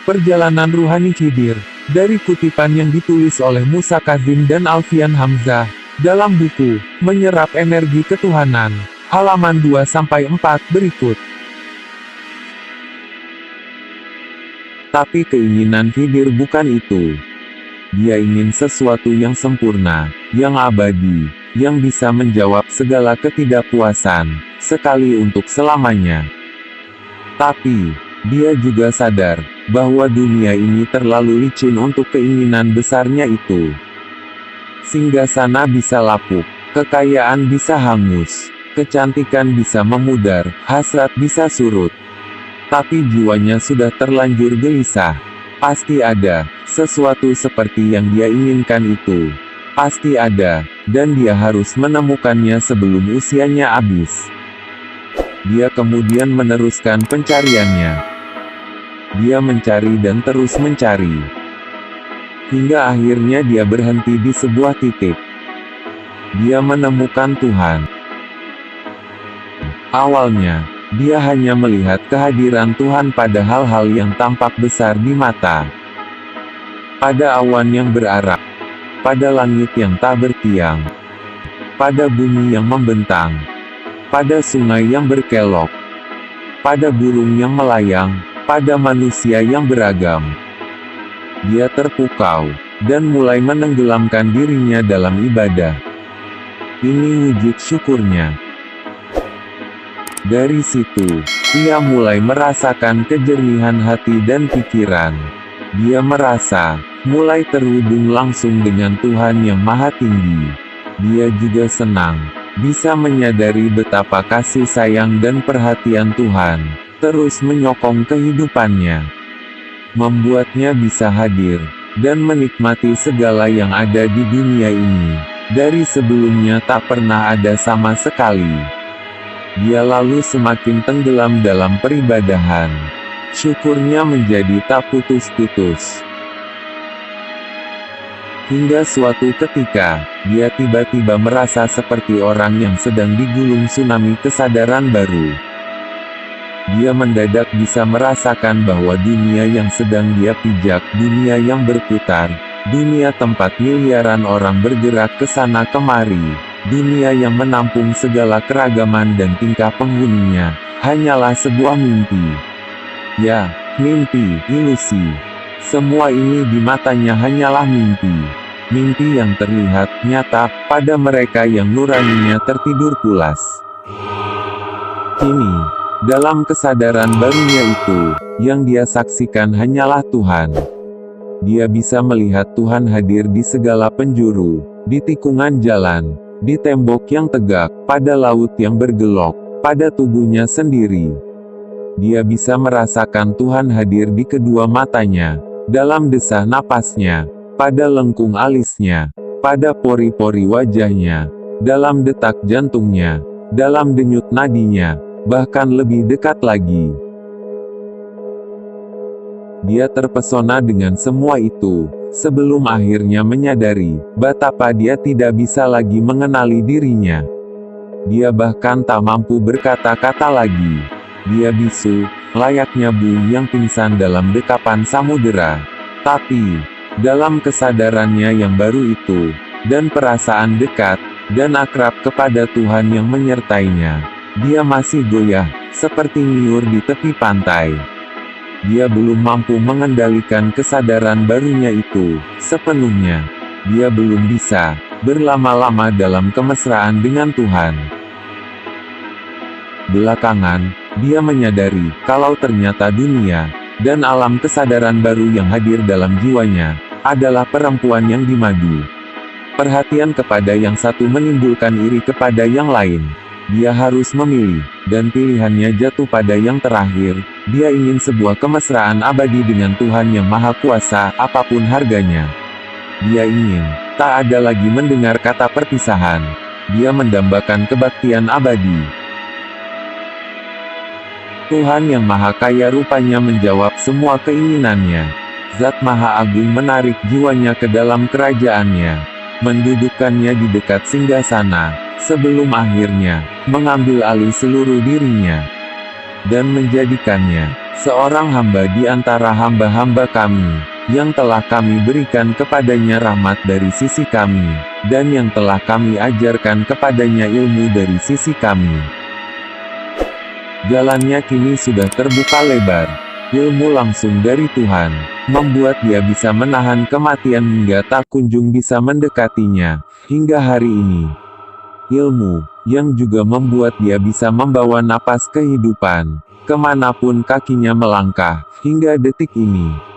Perjalanan Ruhani Khidir, dari kutipan yang ditulis oleh Musa Kazim dan Alfian Hamzah, dalam buku, Menyerap Energi Ketuhanan, halaman 2-4 berikut. Tapi keinginan Khidir bukan itu. Dia ingin sesuatu yang sempurna, yang abadi, yang bisa menjawab segala ketidakpuasan, sekali untuk selamanya. Tapi, dia juga sadar, bahwa dunia ini terlalu licin untuk keinginan besarnya itu. Singgasana bisa lapuk, kekayaan bisa hangus, kecantikan bisa memudar, hasrat bisa surut. Tapi jiwanya sudah terlanjur gelisah. Pasti ada sesuatu seperti yang dia inginkan itu. Pasti ada, dan dia harus menemukannya sebelum usianya habis. Dia kemudian meneruskan pencariannya. Dia mencari dan terus mencari. Hingga akhirnya dia berhenti di sebuah titik. Dia menemukan Tuhan. Awalnya, dia hanya melihat kehadiran Tuhan pada hal-hal yang tampak besar di mata. Pada awan yang berarak. Pada langit yang tak bertiang. Pada bumi yang membentang. Pada sungai yang berkelok. Pada burung yang melayang. Pada manusia yang beragam. Dia terpukau, dan mulai menenggelamkan dirinya dalam ibadah. Ini wujud syukurnya. Dari situ, ia mulai merasakan kejernihan hati dan pikiran. Dia merasa, mulai terhubung langsung dengan Tuhan yang Maha Tinggi. Dia juga senang, bisa menyadari betapa kasih sayang dan perhatian Tuhan, terus menyokong kehidupannya. Membuatnya bisa hadir, dan menikmati segala yang ada di dunia ini. Dari sebelumnya tak pernah ada sama sekali. Dia lalu semakin tenggelam dalam peribadahan. Syukurnya menjadi tak putus-putus. Hingga suatu ketika, dia tiba-tiba merasa seperti orang yang sedang digulung tsunami kesadaran baru. Dia mendadak bisa merasakan bahwa dunia yang sedang dia pijak, dunia yang berputar, dunia tempat miliaran orang bergerak ke sana kemari, dunia yang menampung segala keragaman dan tingkah penghuninya, hanyalah sebuah mimpi. Ya, mimpi, ilusi. Semua ini di matanya hanyalah mimpi. Mimpi yang terlihat nyata pada mereka yang nuraninya tertidur pulas. Kini, dalam kesadaran barunya itu, yang dia saksikan hanyalah Tuhan. Dia bisa melihat Tuhan hadir di segala penjuru, di tikungan jalan, di tembok yang tegak, pada laut yang bergelok, pada tubuhnya sendiri. Dia bisa merasakan Tuhan hadir di kedua matanya, dalam desah napasnya, pada lengkung alisnya, pada pori-pori wajahnya, dalam detak jantungnya, dalam denyut nadinya, bahkan lebih dekat lagi. Dia terpesona dengan semua itu, sebelum akhirnya menyadari, betapa dia tidak bisa lagi mengenali dirinya. Dia bahkan tak mampu berkata-kata lagi. Dia bisu, layaknya buih yang pingsan dalam dekapan samudera. Tapi, dalam kesadarannya yang baru itu, dan perasaan dekat, dan akrab kepada Tuhan yang menyertainya, dia masih goyah, seperti nyiur di tepi pantai. Dia belum mampu mengendalikan kesadaran barunya itu sepenuhnya. Dia belum bisa berlama-lama dalam kemesraan dengan Tuhan. Belakangan, dia menyadari kalau ternyata dunia dan alam kesadaran baru yang hadir dalam jiwanya adalah perempuan yang dimadu. Perhatian kepada yang satu menimbulkan iri kepada yang lain. Dia harus memilih, dan pilihannya jatuh pada yang terakhir. Dia ingin sebuah kemesraan abadi dengan Tuhan yang Maha Kuasa, apapun harganya. Dia ingin, tak ada lagi mendengar kata perpisahan. Dia mendambakan kebaktian abadi. Tuhan yang Maha Kaya rupanya menjawab semua keinginannya. Zat Maha Agung menarik jiwanya ke dalam kerajaannya, mendudukkannya di dekat singgasana, sebelum akhirnya mengambil alih seluruh dirinya. dan menjadikannya seorang hamba di antara hamba-hamba kami, yang telah kami berikan kepadanya rahmat dari sisi kami, dan yang telah kami ajarkan kepadanya ilmu dari sisi kami. Jalannya kini sudah terbuka lebar. Ilmu langsung dari Tuhan, membuat dia bisa menahan kematian hingga tak kunjung bisa mendekatinya, hingga hari ini. Ilmu, yang juga membuat dia bisa membawa napas kehidupan, kemanapun kakinya melangkah, hingga detik ini.